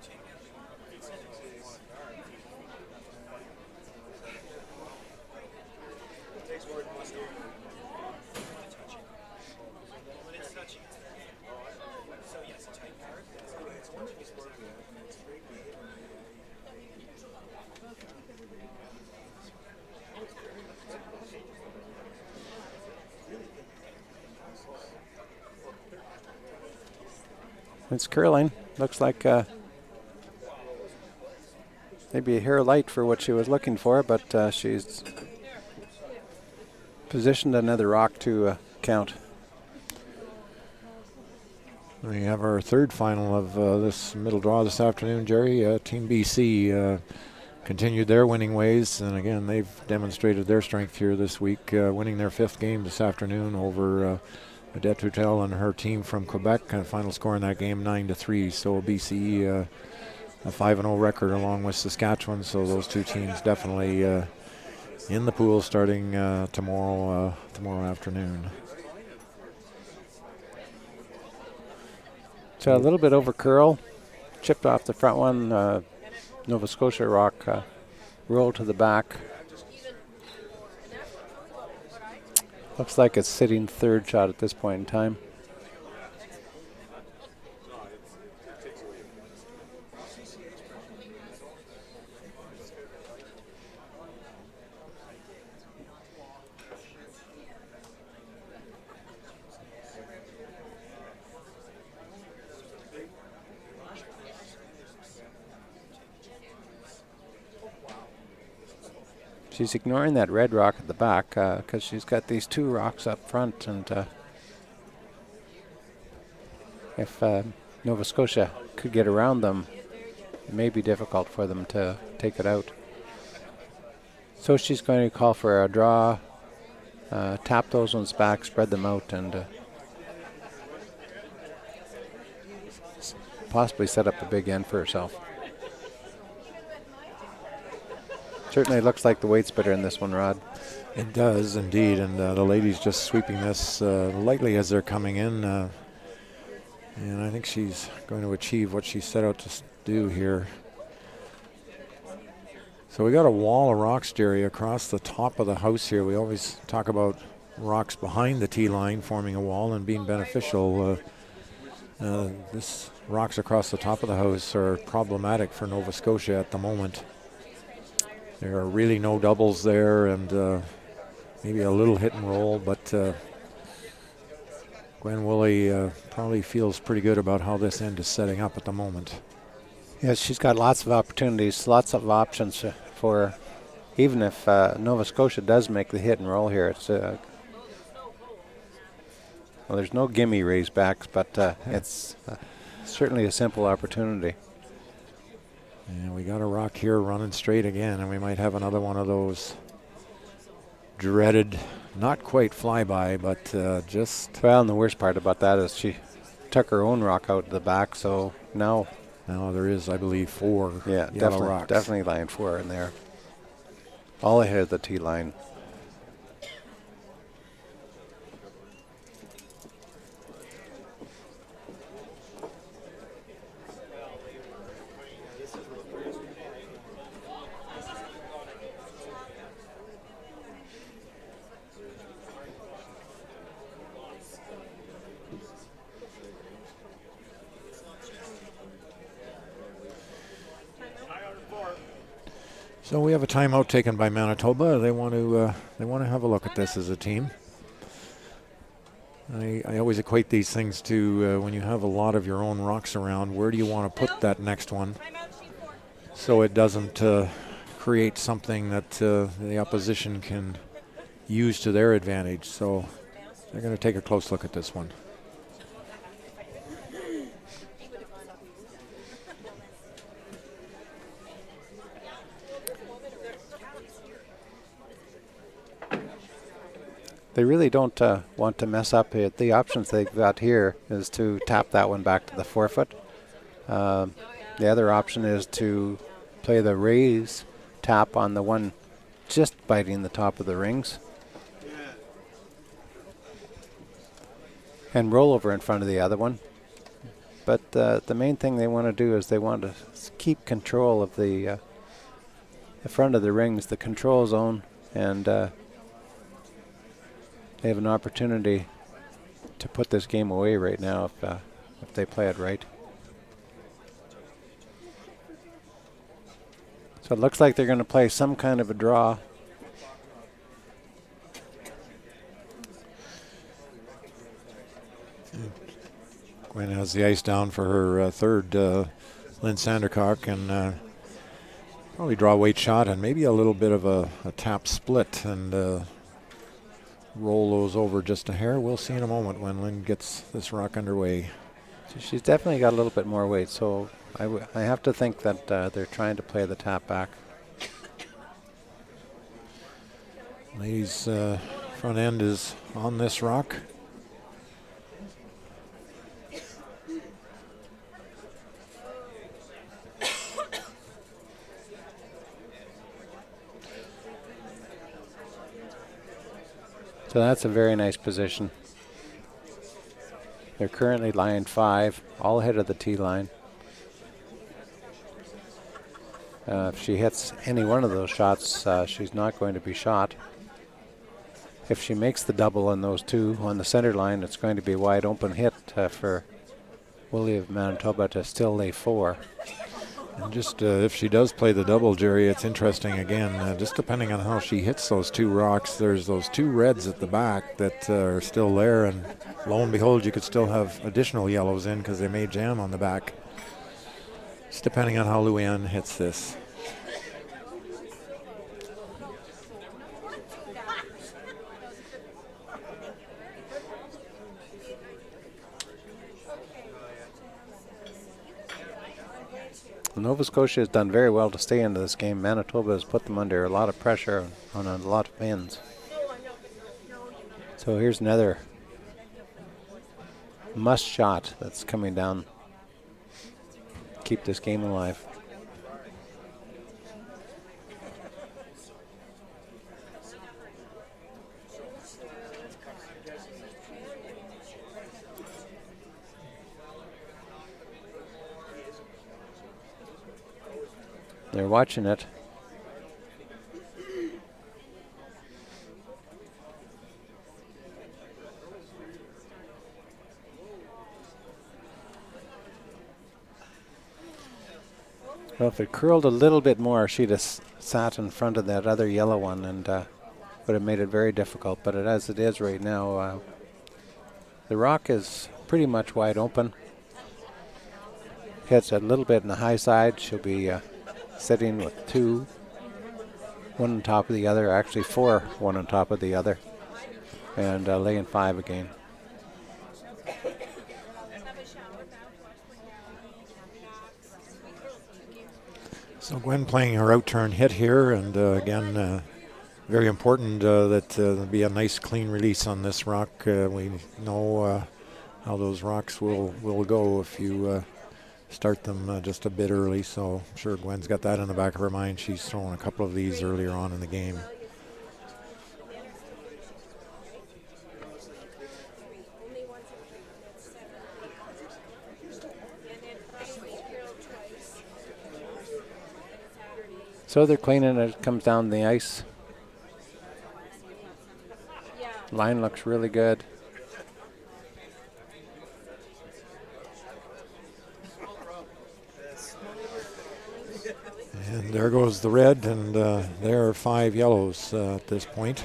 It's curling. Looks like maybe a hair light for what she was looking for, but she's positioned another rock to count. We have our third final of this middle draw this afternoon, Jerry. Team BC continued their winning ways, and again, they've demonstrated their strength here this week, winning their 5th game this afternoon over Odette Toutel and her team from Quebec. Final score in that game 9-3. So BC a 5-0 record along with Saskatchewan. So those two teams definitely in the pool starting tomorrow afternoon. So a little bit over curl, chipped off the front one. Nova Scotia rock rolled to the back. Looks like it's sitting third shot at this point in time. She's ignoring that red rock at the back because she's got these 2 rocks up front, and if Nova Scotia could get around them, it may be difficult for them to take it out. So she's going to call for a draw, tap those ones back, spread them out, and possibly set up a big end for herself. Certainly looks like the weight's better in this one, Rod. It does indeed, and the ladies just sweeping this lightly as they're coming in. And I think she's going to achieve what she set out to do here. So we got a wall of rocks, Jerry, across the top of the house here. We always talk about rocks behind the tee line forming a wall and being beneficial. This rocks across the top of the house are problematic for Nova Scotia at the moment. There are really no doubles there, and maybe a little hit and roll, but Gwen Wooley probably feels pretty good about how this end is setting up at the moment. Yes, she's got lots of opportunities, lots of options for her. Even if Nova Scotia does make the hit and roll here, it's well, there's no gimme raise backs, but it's certainly a simple opportunity. And we got a rock here running straight again, and we might have another one of those dreaded, not quite flyby, but just... Well, and the worst part about that is she took her own rock out the back, so now there is, I believe, 4 yellow rocks. Definitely line 4 in there. All ahead of the tee line. So we have a timeout taken by Manitoba. They want to have a look at this as a team. I always equate these things to when you have a lot of your own rocks around, where do you want to put that next one so it doesn't create something that the opposition can use to their advantage. So they're going to take a close look at this one. They really don't want to mess up it. The options they've got here is to tap that one back to the 4-foot. The other option is to play the raise tap on the one just biting the top of the rings. And roll over in front of the other one. But the main thing they want to do is they want to keep control of the front of the rings, the control zone, and they have an opportunity to put this game away right now if they play it right. So it looks like they're going to play some kind of a draw. Gwen has the ice down for her third, Lynn Sandercock, and probably draw a weight shot and maybe a little bit of a tap split and roll those over just a hair. We'll see in a moment when Lynn gets this rock underway. She's definitely got a little bit more weight, so I have to think that they're trying to play the tap back. Ladies' front end is on this rock. So that's a very nice position. They're currently line 5, all ahead of the tee line. If she hits any one of those shots, she's not going to be shot. If she makes the double on those two on the center line, it's going to be a wide open hit for Wooley of Manitoba to still lay 4. And just if she does play the double, Jerry, it's interesting again, just depending on how she hits those two rocks. There's those two reds at the back that are still there, and lo and behold, you could still have additional yellows in because they may jam on the back. Just depending on how Louanne hits this. Nova Scotia has done very well to stay into this game. Manitoba has put them under a lot of pressure on a lot of pins. So here's another must shot that's coming down. Keep this game alive. They're watching it. Well, if it curled a little bit more, she'd have sat in front of that other yellow one and would have made it very difficult. But as it is right now, the rock is pretty much wide open. Hits a little bit in the high side. She'll be sitting with 2, one on top of the other, actually 4, one on top of the other, and laying 5 again. So Gwen playing her out-turn hit here, and again, very important that there be a nice clean release on this rock. We know how those rocks will go if you start them just a bit early, so I'm sure Gwen's got that in the back of her mind. She's thrown a couple of these earlier on in the game. So they're cleaning it, comes down the ice. Line looks really good. And there goes the red, and there are 5 yellows at this point.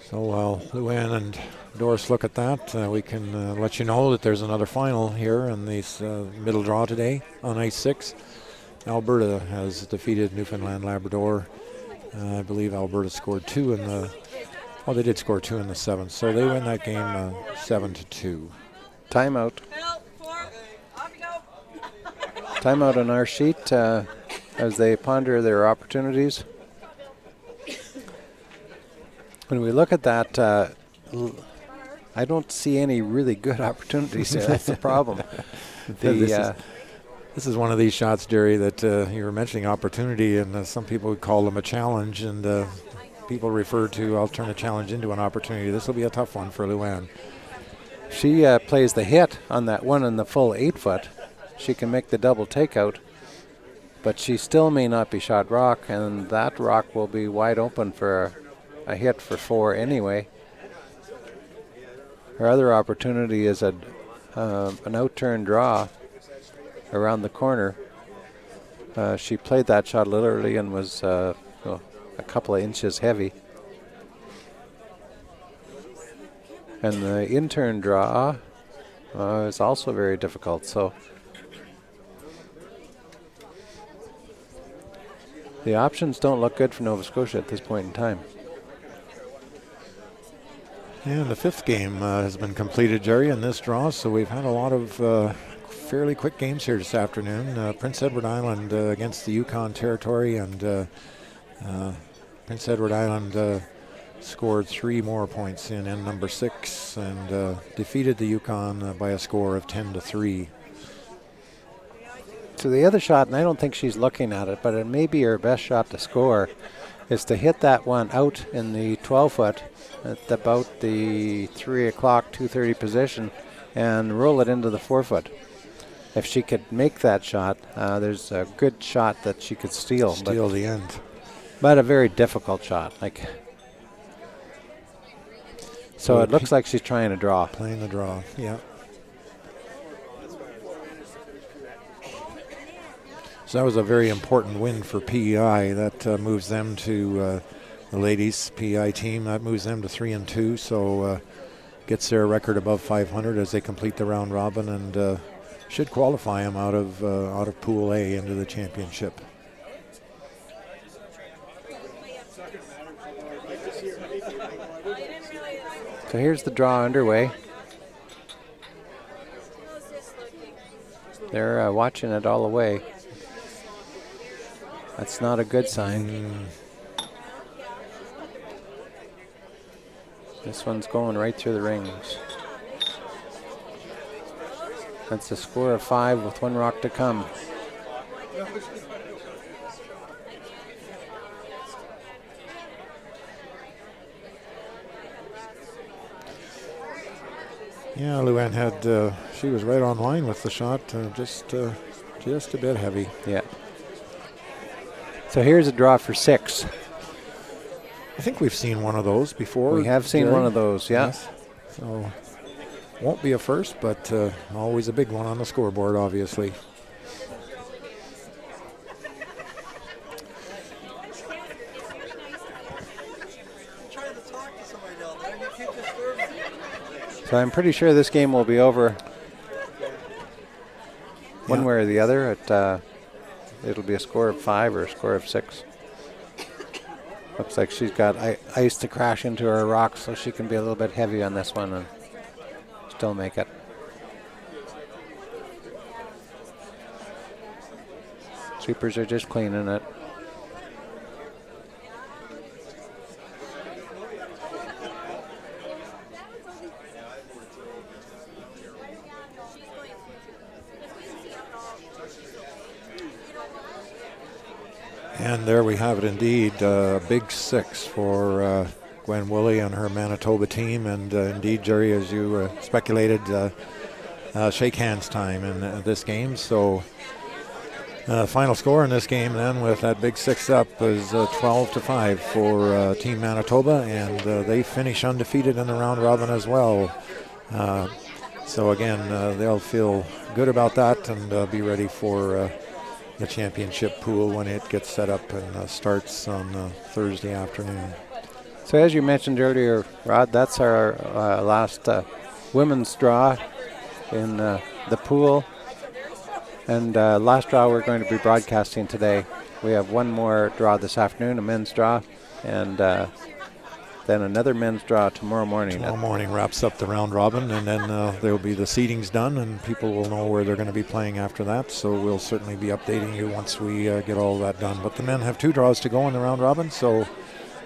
So while Louanne and Doris look at that, we can let you know that there's another final here in this middle draw today on ice 6. Alberta has defeated Newfoundland Labrador. I believe Alberta scored 2 in the, well, they did score 2 in the 7th, so they win that game 7-2. Timeout. Timeout on our sheet as they ponder their opportunities. When we look at that, I don't see any really good opportunities there. That's the problem. This is one of these shots, Jerry, that you were mentioning opportunity, and some people would call them a challenge, and people refer to, I'll turn a challenge into an opportunity. This will be a tough one for Louanne. She plays the hit on that one in the full 8-foot. She can make the double takeout, but she still may not be shot rock, and that rock will be wide open for a hit for 4 anyway. Her other opportunity is an out-turn draw around the corner. She played that shot a little early and was a couple of inches heavy. And the intern draw is also very difficult. So the options don't look good for Nova Scotia at this point in time. And the fifth game has been completed, Jerry, in this draw. So we've had a lot of fairly quick games here this afternoon. Prince Edward Island against the Yukon Territory, and Prince Edward Island scored 3 more points in end number 6 and defeated the Yukon by a score of 10-3. So the other shot, and I don't think she's looking at it, but it may be her best shot to score, is to hit that one out in the 12-foot at about the 3 o'clock, 2:30 position and roll it into the 4-foot. If she could make that shot, there's a good shot that she could steal. Steal the end. But a very difficult shot. So it looks like she's trying to draw. Playing the draw, yeah. So that was a very important win for PEI. That moves them to the ladies PEI team. That moves them to 3-2. So gets their record above 500 as they complete the round robin, and should qualify them out of Pool A into the championship. So here's the draw underway. They're watching it all the way. That's not a good sign. This one's going right through the rings. That's a score of 5 with 1 rock to come. Yeah, Louanne had, she was right on line with the shot, just a bit heavy. Yeah. So here's a draw for 6. I think we've seen one of those before. We have seen Jerry. one of those, yeah. Yes. So won't be a first, but always a big one on the scoreboard, obviously. So I'm pretty sure this game will be over one way or the other. It'll be a score of 5 or a score of 6. Looks like she's got ice to crash into her rocks, so she can be a little bit heavy on this one and still make it. Sweepers are just cleaning it. And there we have it indeed, big 6 for Gwen Wooley and her Manitoba team. And indeed, Jerry, as you speculated, shake hands time in this game. So final score in this game then with that big 6 up is 12-5 for Team Manitoba. And they finish undefeated in the round robin as well. So again, they'll feel good about that and be ready for the championship pool when it gets set up and starts on Thursday afternoon. So as you mentioned earlier, Rod, that's our last women's draw in the pool. And last draw we're going to be broadcasting today. We have one more draw this afternoon, a men's draw, and then another men's draw tomorrow morning. Tomorrow morning wraps up the round robin, and then there will be the seedings done, and people will know where they're going to be playing after that. So we'll certainly be updating you once we get all that done. But the men have 2 draws to go in the round robin, so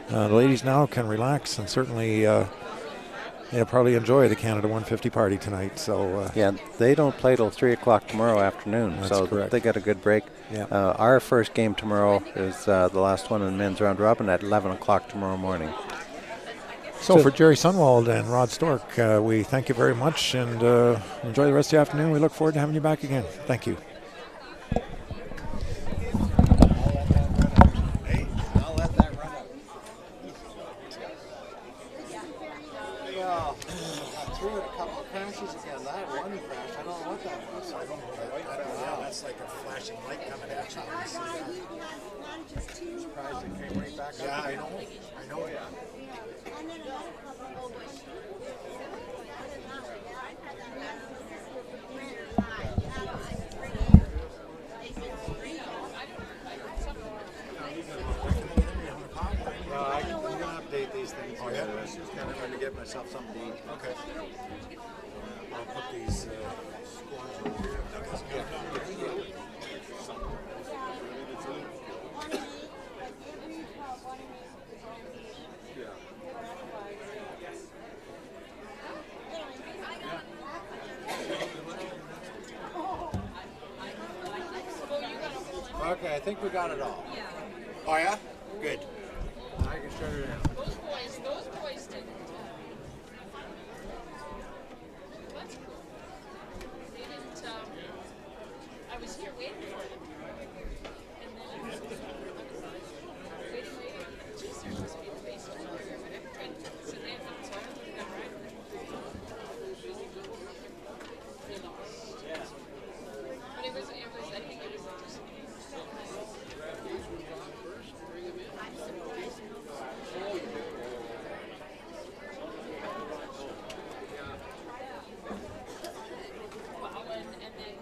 the ladies now can relax and certainly they'll probably enjoy the Canada 150 party tonight. So yeah, they don't play till 3 o'clock tomorrow afternoon, That's so correct. they got a good break. Yeah. Our first game tomorrow is the last one in men's round robin at 11 o'clock tomorrow morning. So for Jerry Sunwald and Rod Stork, we thank you very much and enjoy the rest of the afternoon. We look forward to having you back again. Thank you. Hey, I'll let that run out. Yeah, I threw it a couple of crashes again. That one crash, I don't know what that was. I don't know. That's like a flashing light coming at you. When you see that. Surprised it came right back up. Yeah, I know. Yeah. put these squads over here. Okay, I think we got it all. Oh yeah? Good. I can shut it down. Those boys didn't. That's cool. They didn't. I was here waiting for them, and then I was waiting. Geez, there must be a place over here. And so they had so I don't think I'm right. They lost. Yeah. But it was. I think it was just. Well, and then